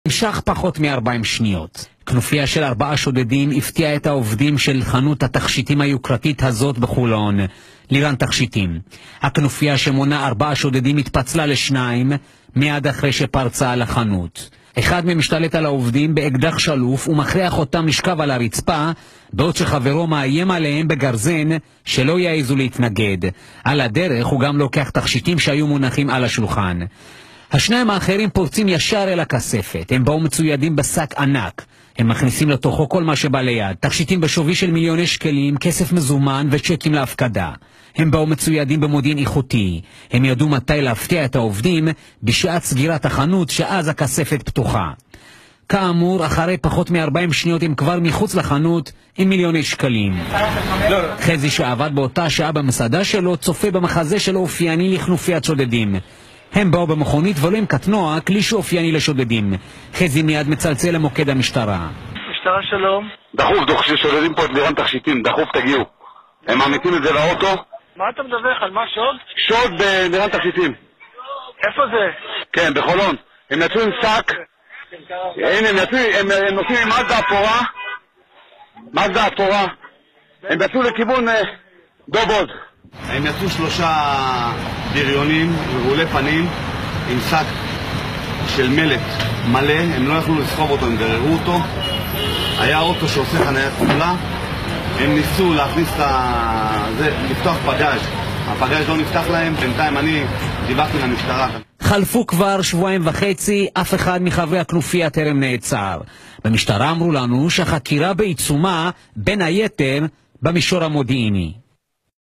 המשך פחות מ-40 שניות. כנופיה של 4 שודדים הפתיעה את העובדים של חנות התכשיטים היוקרתית הזאת בחולון, לירן תכשיטים. הכנופיה שמונה 4 שודדים התפצלה לשניים מיד אחרי שפרצה על החנות. אחד מהם משתלט על העובדים באקדח שלוף ומכריח אותם לשכב על הרצפה, בעוד שחברו מאיים עליהם בגרזן שלא יעזו להתנגד. על הדרך הוא גם לוקח תכשיטים שהיו מונחים על השולחן. השניים האחרים פורצים ישר אל הכספת. הם באו מצוידים בשק ענק. הם מכניסים לתוכו כל מה שבא ליד, תכשיטים בשווי של מיליוני שקלים, כסף מזומן וצ'קים להפקדה. הם באו מצוידים במודיעין איכותי. הם ידעו מתי להפתיע את העובדים בשעת סגירת החנות, שאז הכספת פתוחה. כאמור, אחרי פחות מ-40 שניות הם כבר מחוץ לחנות עם מיליוני שקלים. חזי שעבד באותה שעה במסעדה שלו צופה במחזה שלו אופייני לכנופיית שודדים. הם באו במכונית ולא עם קטנוע, כלי שאופייני לשודדים. חזי מיד מצלצל למוקד המשטרה. משטרה שלום. דחוף, ששודדים פה את לירן תכשיטים, דחוף תגיעו. הם מעמיתים את זה לאוטו. מה אתה מדווח? על מה שוד? שוד בלירן תכשיטים. איפה זה? כן, בחולון. הם יצאו עם שק. הנה, הם נוסעים עם מזדה אפורה. הם יצאו לכיוון דובוד. הם יצאו 3 בריונים, רעולי פנים, עם שק של מלט מלא. הם לא יכלו לסחוב אותו, הם גררו אותו. היה אוטו שעושה חנייה כפולה. הם ניסו להכניס לפתוח פגז'. הפגז' לא נפתח להם. בינתיים אני דיווחתי למשטרה. חלפו כבר 2.5 שבועות, אף אחד מחברי הכנופיה טרם נעצר. במשטרה אמרו לנו שהחקירה בעיצומה, בין היתר במישור המודיעיני.